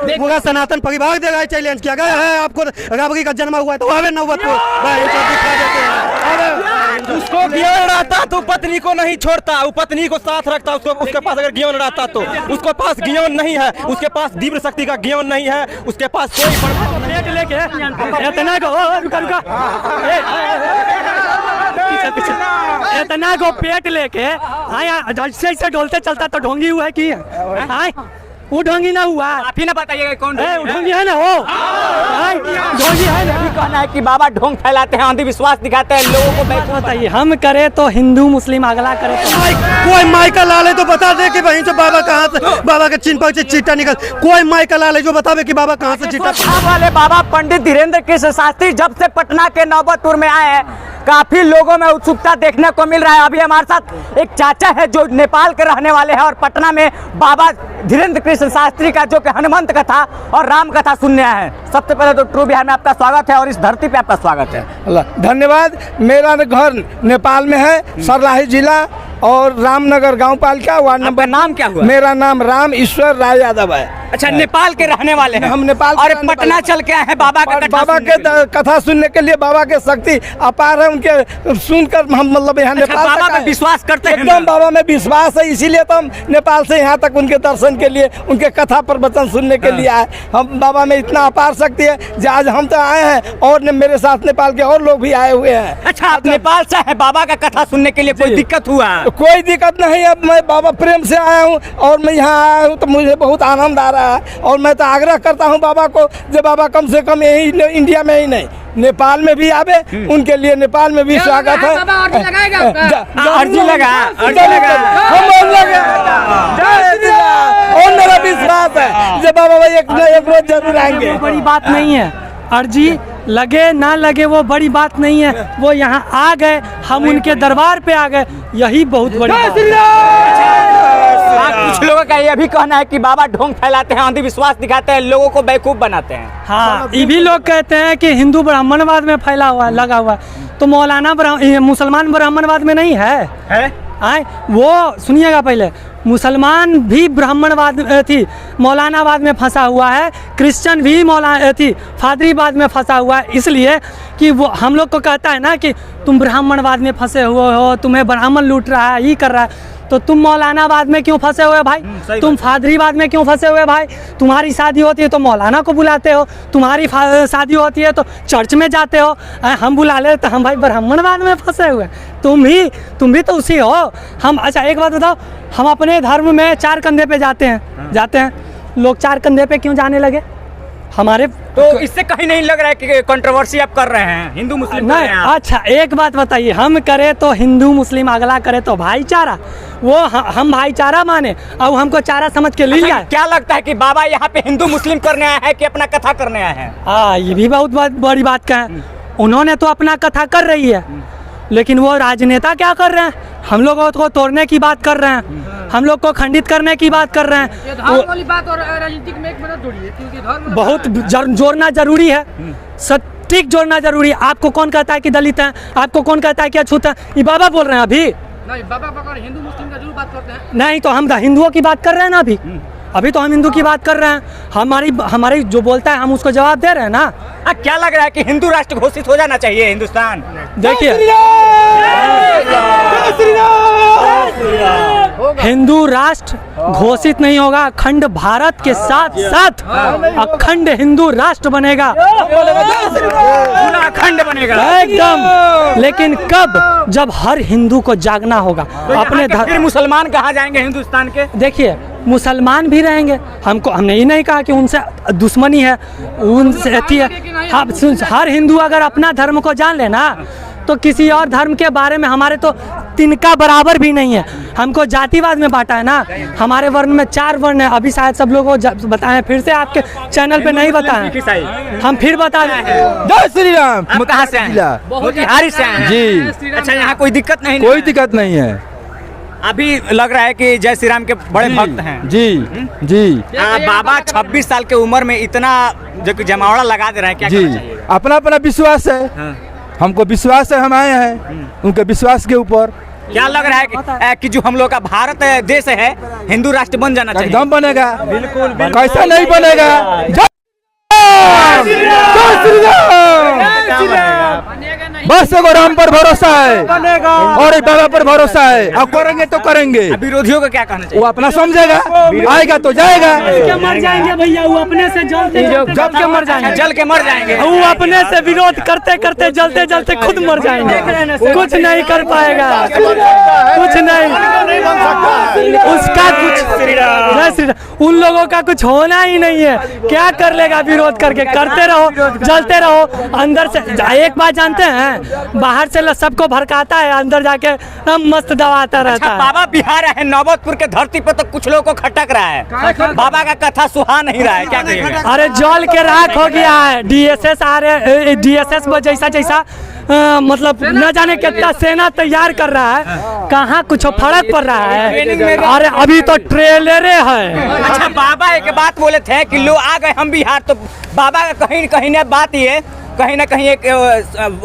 पूरा सनातन परिवार देगा चैलेंज किया गया है। आपको राबड़ी का जन्म हुआ है तो आवे नौबत को दिखा देते हैं। उसको ज्ञान रहता तो पत्नी को नहीं छोड़ता, वो पत्नी को साथ रखता। उसको उसके पास अगर ज्ञान रहता तो उसके पास ज्ञान नहीं है, उसके पास दिव्य शक्ति का ज्ञान नहीं है, उसके पास कोई लेके इतना इतना को पेट लेके ऐसे डोलते चलता तो ढोंगी हुआ है कि वो ढोंगी ना हुआ। आप ही ना बताइएगा कौन ढोंगी है ना, वो ढोंगी है ना। कहना है कि बाबा ढोंग फैलाते हैं, अंधविश्वास दिखाते हैं लोगों को। बताइए हम करे तो हिंदू मुस्लिम अगला करे तो कोई माइकल लाले तो बता दे कि वहीं से बाबा कहाँ से, बाबा के चिन्ह पर से चीटा निकल। कोई माइकल लाले जो बतावे कि बाबा कहाँ से चीटा वाले बाबा पंडित धीरेन्द्र कृष्ण शास्त्री जब से पटना के नौबतपुर में आए हैं, काफी लोगों में उत्सुकता देखने को मिल रहा है। अभी हमारे साथ एक चाचा है जो नेपाल के रहने वाले हैं और पटना में बाबा धीरेन्द्र कृष्ण शास्त्री का जो कि हनुमंत कथा और राम कथा सुनने आए हैं। सबसे पहले तो ट्रू बिहार में आपका स्वागत है और इस धरती पे आपका स्वागत है। धन्यवाद। मेरा घर नेपाल में है, सर्लाही जिला और रामनगर गांव पालिका वार्ड नंबर। नाम क्या हुआ? मेरा नाम राम ईश्वर राय यादव है। अच्छा, नेपाल के रहने वाले हैं? हम नेपाल और पटना चल के आए हैं बाबा के कथा सुनने के लिए। बाबा के शक्ति अपार है, उनके सुनकर हम मतलब यहाँ नेपाल बाबा में विश्वास करते हैं। एकदम बाबा में विश्वास है, इसीलिए तो हम नेपाल से यहाँ तक उनके दर्शन के लिए, उनके कथा प्रवचन सुनने के लिए आए। हम बाबा में इतना अपार शक्ति है जो आज हम तो आए हैं और मेरे साथ नेपाल के और लोग भी आए हुए हैं। अच्छा, आप नेपाल से हैं बाबा का कथा सुनने के लिए, कोई दिक्कत हुआ? कोई दिक्कत नहीं। अब मैं बाबा प्रेम से आया हूँ और मैं यहाँ आया हूँ तो मुझे बहुत आनंद आ रहा है। और मैं तो आग्रह करता हूँ बाबा को, जो बाबा कम से कम यही इंडिया में ही नहीं नेपाल में भी आवे, उनके लिए नेपाल में भी स्वागत है। और मेरा विश्वास है जो बाबा एक रोज जरूर आएंगे। बड़ी बात नहीं है, अर्जी लगे ना लगे वो बड़ी बात नहीं है। वो यहाँ आ गए, हम उनके दरबार पे आ गए, यही बहुत बड़ी बात है। कुछ लोगों का ये भी कहना है कि बाबा ढोंग फैलाते हैं, अंधविश्वास दिखाते हैं, लोगों को बेवकूफ बनाते हैं। हाँ, ये भी लोग कहते हैं कि हिंदू ब्राह्मणवाद में फैला हुआ लगा हुआ, तो मौलाना मुसलमान ब्राह्मणवाद में नहीं है? वो सुनिएगा पहले, मुसलमान भी ब्राह्मणवाद थी मौलानावाद में फंसा हुआ है, क्रिश्चियन भी फादरीवाद में फंसा हुआ है। इसलिए कि वो हम लोग को कहता है ना कि तुम ब्राह्मणवाद में फंसे हुए हो, तुम्हें ब्राह्मण लूट रहा है, ये कर रहा है, तो तुम मौलानावाद में क्यों फंसे हुए भाई? तुम फादरीवाद में क्यों फंसे हुए भाई? तुम्हारी शादी होती है तो मौलाना को बुलाते हो, तुम्हारी शादी होती है तो चर्च में जाते हो, हम बुला ले तो हम भाई ब्राह्मणवाद में फंसे हुए। तुम भी तो उसी हो। हम अच्छा एक बात बताओ, हम अपने धर्म में 4 कंधे पे जाते हैं। लोग 4 कंधे पे क्यों जाने लगे? हमारे तो इससे कहीं नहीं लग रहा है कि कंट्रोवर्सी आप कर रहे हैं, हिंदू मुस्लिम नहीं? अच्छा एक बात बताइए, हम करे तो हिंदू मुस्लिम, अगला करे तो भाईचारा। वो हम भाईचारा माने और हमको चारा समझ के ले लिया। क्या लगता है कि बाबा यहाँ पे हिंदू मुस्लिम करने आए हैं कि अपना कथा करने आए हैं? हाँ, ये भी बहुत बड़ी बात का है। उन्होंने तो अपना कथा कर रही है, लेकिन वो राजनेता क्या कर रहे हैं? हम लोगों को तोड़ने की बात कर रहे हैं, हम लोग को खंडित करने की बात कर रहे हैं। धर्म वाली बात और राजनीतिक में एक मिनट जोड़िए, क्योंकि धर्म बहुत जोड़ना जरूरी है, सटीक जोड़ना जरूरी है। आपको कौन कहता है कि दलित है? आपको कौन कहता है कि अछूत है? ये बाबा बोल रहे हैं अभी। नहीं, बाबा हिंदू मुस्लिम का जरूर बात करते हैं। नहीं तो हम हिंदुओं की बात कर रहे हैं ना अभी तो हम हिंदू की बात कर रहे हैं। हमारी जो बोलता है हम उसको जवाब दे रहे हैं ना। क्या लग रहा है कि हिंदू राष्ट्र घोषित हो जाना चाहिए हिंदुस्तान? देखिए, हिंदू राष्ट्र घोषित नहीं होगा, अखंड भारत के साथ साथ अखंड हिंदू राष्ट्र बनेगा, अखंड बनेगा एकदम। लेकिन कब? जब हर हिंदू को जागना होगा अपने धर्म। फिर मुसलमान कहाँ जाएंगे हिंदुस्तान के? देखिए, मुसलमान भी रहेंगे, हमने ये नहीं कहा कि उनसे दुश्मनी है, उनसे अथी है। हर हिंदू अगर अपना धर्म को जान लेना तो किसी और धर्म के बारे में हमारे तो तिनका बराबर भी नहीं है। हमको जातिवाद में बांटा है ना, हमारे वर्ण में 4 वर्ण है। अभी शायद सब लोगों को बताएं, फिर से आपके चैनल पे नहीं बताएं, हम फिर बता रहे हैं। जय श्री राम। हम कहाँ से हैं? मोतिहारी से हैं जी। अच्छा, यहाँ कोई दिक्कत नहीं? कोई दिक्कत नहीं है। अभी लग रहा है कि जय श्री राम के बड़े भक्त हैं। जी जी। बाबा 26 साल की उम्र में इतना जो जमावड़ा लगा दे रहे हैं, क्या जी? अपना विश्वास है, हमको विश्वास है, हम आए हैं उनके विश्वास के ऊपर। क्या लग रहा है कि जो हम लोग का भारत देश है हिंदू राष्ट्र बन जाना चाहिए? एकदम बनेगा, बिल्कुल। कैसा नहीं बनेगा? बस एगो राम पर भरोसा है और बाबा पर भरोसा है, अब करेंगे तो करेंगे। विरोधियों का क्या कहना चाहिए? वो अपना समझेगा, आएगा तो जाएगा। मर जाएंगे भैया, वो अपने से जलते जल के मर जाएंगे, जल के मर जाएंगे। वो अपने से विरोध करते करते जलते जलते खुद मर जाएंगे, कुछ नहीं कर पाएगा, कुछ नहीं उसका कुछ उन लोगों का कुछ होना ही नहीं है। क्या कर लेगा विरोध करके? करते रहो, जलते रहो। अंदर से एक बात जानते हैं, बाहर से सबको भड़काता है, अंदर जाके मस्त दबाता रहता है। बाबा बिहार है, नौबतपुर के धरती पर तो कुछ लोगों को खटक रहा है, बाबा का कथा सुहा नहीं रहा है, क्या कहिएगा? अरे जल के राख हो गया है। डीएसएस आ रहे, डीएसएस जैसा जैसा मतलब न जाने कितना सेना तैयार कर रहा है, कहाँ कुछ फर्क पड़ रहा है। अरे अभी तो ट्रेलरे है। अच्छा, बाबा एक बात बोले थे कि लोग आ गए हम बिहार, तो बाबा का कहीं कहीं ना बात ये कहीं ना कहीं एक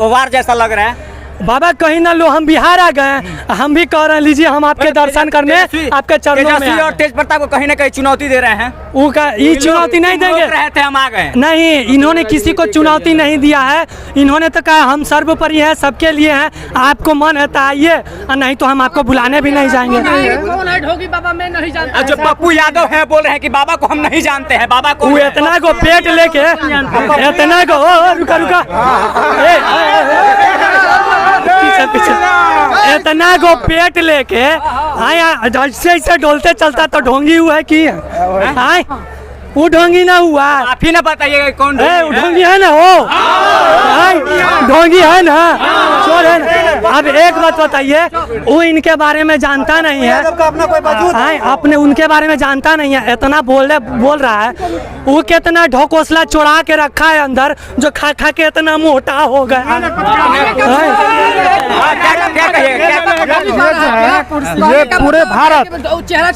वार जैसा लग रहा है। बाबा कहीं ना लो, हम बिहार आ गए, हम भी कह रहे हैं लीजिए हम आपके दर्शन करने आपके चरणों में। और तेज प्रताप को कहीं ना कहीं चुनौती दे रहे हैं। वो का ये चुनौती नहीं देंगे, रहे थे हम आ गए। नहीं, इन्होंने किसी को चुनौती नहीं दिया है। इन्होंने तो कहा हम सर्वोपरि है, सबके लिए हैं, आपको मन है तो आइए, और नहीं तो हम आपको बुलाने भी नहीं जाएंगे। कौन है ढोगी बाबा मैं नहीं जानता। जो पप्पू यादव है बोल रहे हैं कि बाबा को हम नहीं जानते हैं, बाबा को वो इतना को पेट लेके इतना को रुका रुका पीछे पीछे इतना को पेट लेके आया, ऐसे ऐसे डोलते चलता तो ढोंगी हुआ है कि आए वो ढोंगी ना हुआ। आप ही ना बताइएगा कौन ढोंगी है ना, वो ढोंगी है ना, चोर है ना। अब एक बात बताइए, वो इनके बारे में जानता नहीं है, अपने उनके बारे में जानता नहीं है, इतना बोल रहा है। वो कितना ढोकोसला चुरा के रखा है अंदर, जो खा खा के इतना मोटा हो गया। ये पूरे भारत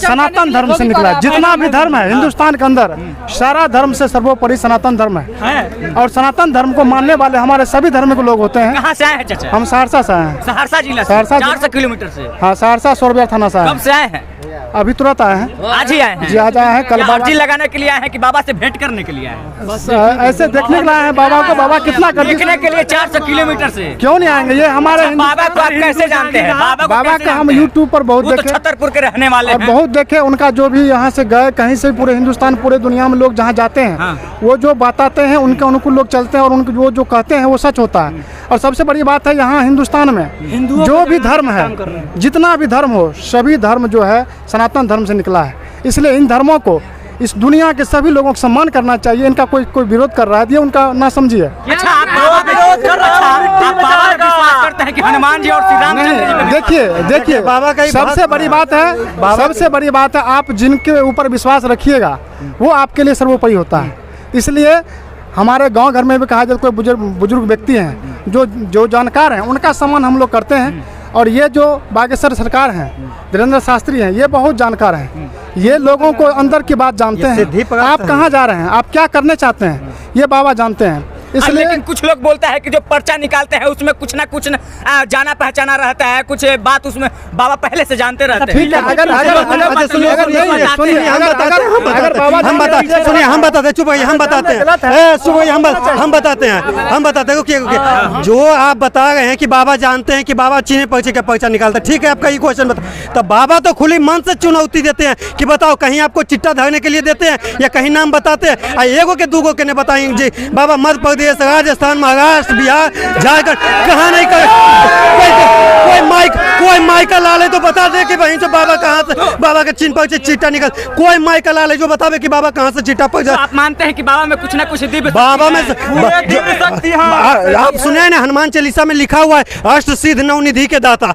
सनातन धर्म से निकला है। जितना भी धर्म है हिंदुस्तान के अंदर, सारा धर्म से सर्वोपरि सनातन धर्म है। और सनातन धर्म को मानने वाले हमारे सभी धर्म के लोग होते हैं। कहाँ से आए हैं चाचा? हम सहरसा से आए हैं। सहरसा जिला, सहरसा 400 किलोमीटर से। हाँ, सहरसा सोरबिया थाना से आए कब से आए हैं? अभी तुरंत आए हैं, आज ही आए हैं जी, आज आए हैं। कल बाबा अर्जी लगाने के लिए आए हैं कि बाबा से भेंट करने के लिए आए हैं? बस ऐसे देखने के लिए आए हैं बाबा को, बाबा कितना कर देखने के लिए 400 किलोमीटर से क्यों नहीं आएंगे? ये हमारे बाबा को आप कैसे जानते हैं? बाबा का हम यूट्यूब पर बहुत तो देखे, छतरपुर के रहने वाले और हैं। बहुत देखे उनका, जो भी यहाँ से गए कहीं से, पूरे हिंदुस्तान पूरे दुनिया में लोग जहाँ जाते हैं, हाँ। वो जो बताते हैं उनके अनुकूल लोग चलते हैं, और उनके वो जो कहते हैं वो सच होता है। और सबसे बड़ी बात है, यहाँ हिंदुस्तान में जो भी धर्म है, जितना भी धर्म हो, सभी धर्म जो है सनातन धर्म से निकला है। इसलिए इन धर्मों को इस दुनिया के सभी लोगों को सम्मान करना चाहिए। इनका कोई विरोध कर रहा है, ये उनका ना समझिए। अच्छा, आप बाबा विरोध कर रहे हैं? आप बाबा का विश्वास करते हैं कि हनुमान जी और श्री रामचंद्र जी में? देखिए बाबा का सबसे बड़ी बात है, सबसे बड़ी बात है, आप जिनके ऊपर विश्वास रखिएगा वो आपके लिए सर्वोपरि होता है। इसलिए हमारे गांव घर में भी कहा जाए, कोई बुजुर्ग व्यक्ति हैं जो जानकार हैं, उनका सम्मान हम लोग करते हैं। और ये जो बागेश्वर सरकार हैं, धीरेन्द्र शास्त्री हैं, ये बहुत जानकार हैं। ये लोगों को अंदर की बात जानते हैं। आप कहाँ जा रहे हैं, आप क्या करने चाहते हैं, ये बाबा जानते हैं। इसलिए लेकिन कुछ लोग बोलता है कि जो पर्चा निकालते हैं उसमें कुछ ना कुछ जाना पहचाना रहता है, कुछ बात उसमें बाबा पहले से जानते रहते हैं। ठीक है, हम बताते हैं जो आप बता रहे हैं कि बाबा जानते हैं कि बाबा चीनी पर्चे का पर्चा निकालते हैं। ठीक है, आपका ये क्वेश्चन बता, तब बाबा तो खुली मन से चुनौती देते हैं कि बताओ कहीं आपको चिट्टा धरने के लिए देते हैं या कहीं नाम बताते हैं। एगो के दूगो के ने बताएंगे जी बाबा मध्य प्रदेश, राजस्थान, महाराष्ट्र, बिहार, झारखंड, कहाँ नहीं कर कोई माइक ला ले तो बता दे कि वहीं से बाबा कहाँ से, बाबा के चिन्ह पर से चिट्टा निकल। कोई माइक ला ले जो बतावे कि बाबा कहाँ से चिट्टा पर। आप मानते हैं कि बाबा में कुछ ना कुछ दिव्य बाबा में आप सुने ना, हनुमान चालीसा में लिखा हुआ है अष्ट सिद्ध नवनिधि के दाता।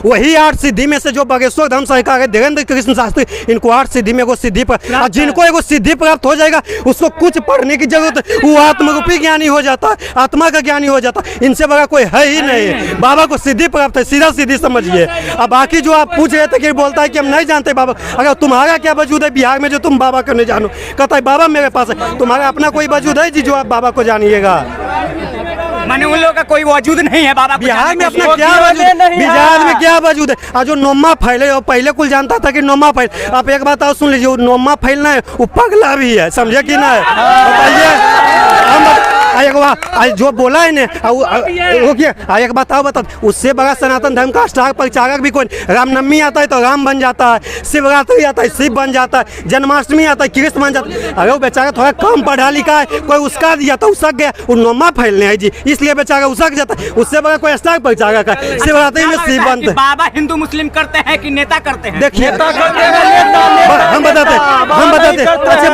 वही 8 सिद्धि में से जो बागेश्वर धाम सरकार है धीरेन्द्र कृष्ण शास्त्री, इनको 8 सिद्धि में एगो सिद्धि पर, जिनको एगो सिद्धि प्राप्त हो जाएगा उसको कुछ पढ़ने की जरूरत, वो आत्मरूपी ज्ञानी हो जाता है, आत्मा का ज्ञानी हो जाता है। इनसे बड़ा कोई है ही नहीं। बाबा को सिद्धि प्राप्त है, सीधा सीधी समझिए। अब बाकी जो आप पूछ रहे थे कि बोलता है कि हम नहीं जानते बाबा, अगर तुम्हारा क्या वजूद है बिहार में जो तुम बाबा को नहीं जानो? कहता है बाबा मेरे पास है। तुम्हारा अपना कोई वजूद है जी जो आप बाबा को जानिएगा? माने उन लोगों का कोई वजूद नहीं है बाबा को बिहार में जानने के अपना लिए। क्या वजूद नहीं है। बिहार में क्या वजूद है? और जो नोमा फैले वो पहले कुल जानता था कि नोमा फैल। आप एक बात और सुन लीजिए, वो नोमा फैलना है वो पगला भी है, समझे कि ना? बताइए एक बात जो बोला है ने एक बात और बता, उससे बड़ा सनातन धर्म का स्टार प्रचारक भी कोई। रामनवमी आता है तो राम बन जाता है, शिवरात्रि आता है शिव बन जाता है, जन्माष्टमी आता है कृष्ण बन जाता है। अरे वो बेचारा थोड़ा कम पढ़ा लिखा है, कोई उसका दिया तो उसक गया, वो नोमा फैलने है जी, इसलिए बेचारा उसक जाता है। उससे बड़ा कोई स्टार प्रचारक है, शिवरात्रि में शिव बनते हैं। बाबा हिंदू मुस्लिम करते हैं कि नेता करते हैं? देखिए हम बताते अच्छा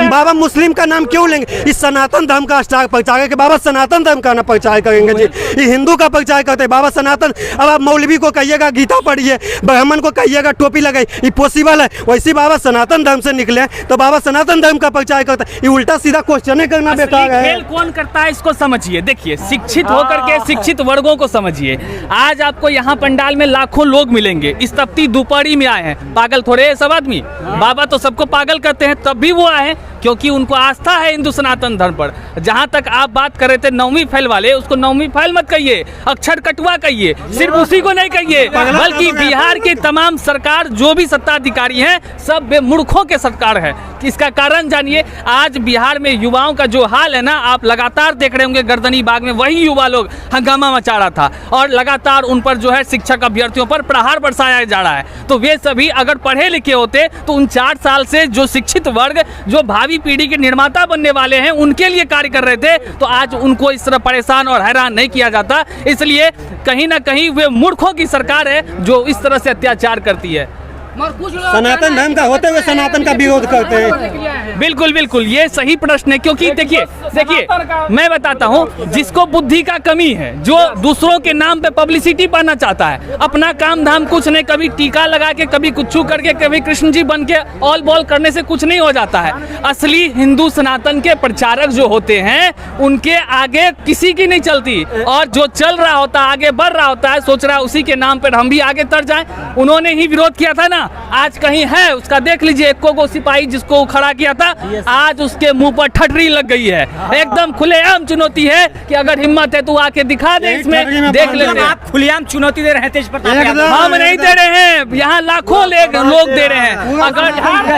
बाबा मुस्लिम का नाम क्यों लेंगे? इस सनातन धर्म का स्टार प्रचारक के बाबा सनातन धर्म का ना प्रचार करेंगे जी, ये हिंदू का प्रचार करते हैं बाबा सनातन। अब आप मौलवी को कहिएगा गीता पढ़िए, ब्राह्मण को कहिएगा टोपी लगाई, ये पॉसिबल है? वैसे बाबा सनातन धर्म से निकले तो बाबा सनातन धर्म का प्रचार करता है। ये उल्टा सीधा क्वेश्चन करना बेकार है। खेल कौन करता है इसको समझिए। देखिए शिक्षित होकर के शिक्षित वर्गों को समझिए। आज आपको यहाँ पंडाल में लाखों लोग मिलेंगे, इस तपती दोपहरी में आए हैं, पागल थोड़े है सब आदमी। बाबा तो सबको पागल करते हैं, तब भी वो आए हैं क्योंकि उनको आस्था है हिंदू सनातन धर्म पर। जहाँ तक आप बात कर रहे थे नौवीं फैल वाले, उसको नौवीं फैल मत कहिए, अक्षर कटुआ कहिए, सिर्फ उसी को नहीं कहिए, बल्कि बिहार की तमाम सरकार जो भी सत्ताधिकारी हैं सब बेमूर्खों के सरकार है। इसका कारण जानिए, आज बिहार में युवाओं का जो हाल है ना, आप लगातार देख रहे होंगे गर्दनी बाग में वही युवा लोग हंगामा मचा रहा था और लगातार उन पर जो है शिक्षक अभ्यर्थियों पर प्रहार बरसाया जा रहा है। तो वे सभी अगर पढ़े लिखे होते तो उन 4 साल से जो शिक्षित वर्ग जो भावी पीढ़ी के निर्माता बनने वाले हैं उनके लिए कार्य कर रहे थे, तो आज उनको इस तरह परेशान और हैरान नहीं किया जाता। इसलिए कहीं ना कहीं वे मूर्खों की सरकार है जो इस तरह से अत्याचार करती है। सनातन धर्म का होते हुए सनातन का विरोध करते हैं। बिल्कुल बिल्कुल, ये सही प्रश्न है क्योंकि देखिए मैं बताता हूँ, जिसको बुद्धि का कमी है, जो दूसरों के नाम पे पब्लिसिटी पाना चाहता है, अपना काम धाम कुछ नहीं, कभी टीका लगा के, कभी कुछ करके, कभी कृष्ण जी बन के ऑल बॉल करने से कुछ नहीं हो जाता है। असली हिंदू सनातन के प्रचारक जो होते हैं उनके आगे किसी की नहीं चलती, और जो चल रहा होता है आगे बढ़ रहा होता है, सोच रहा है उसी के नाम पर हम भी आगे तर जाएं। उन्होंने ही विरोध किया था ना, आज कहीं है उसका देख लीजिए, एको को सिपाही जिसको खड़ा किया था आज उसके मुंह पर ठटरी लग गई है। एकदम खुलेआम चुनौती है कि अगर हिम्मत है तो आके दिखा दे, इसमें देख लेते हैं। आप खुलेआम चुनौती दे रहे हैं तेज प्रताप? हम नहीं दे रहे हैं, यहाँ लाखों लोग दे रहे हैं। अगर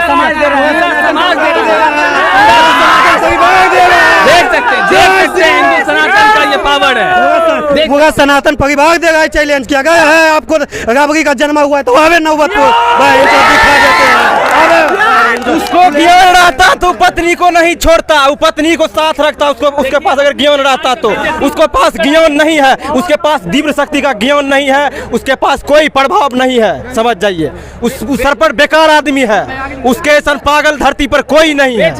समाज दे रहे हैं, समाज दे रहे हैं, देख सकते हैं हिंदू सनातन का ये पावर है। पूरा सनातन परिवार दे रहा है, चैलेंज किया गया है। आपको राबड़ी का जन्म हुआ है तो आवे नौबत को दिखा देते हैं। उसको ज्ञान रहता तो पत्नी को नहीं छोड़ता, वो पत्नी को साथ रखता। उसके पास अगर ज्ञान रहता तो, उसके पास ज्ञान नहीं है, उसके पास दिव्य शक्ति का ज्ञान नहीं है, उसके पास कोई प्रभाव नहीं है, समझ जाइए। उस सर पर बेकार आदमी है, उसके ऐसा पागल धरती पर कोई नहीं है।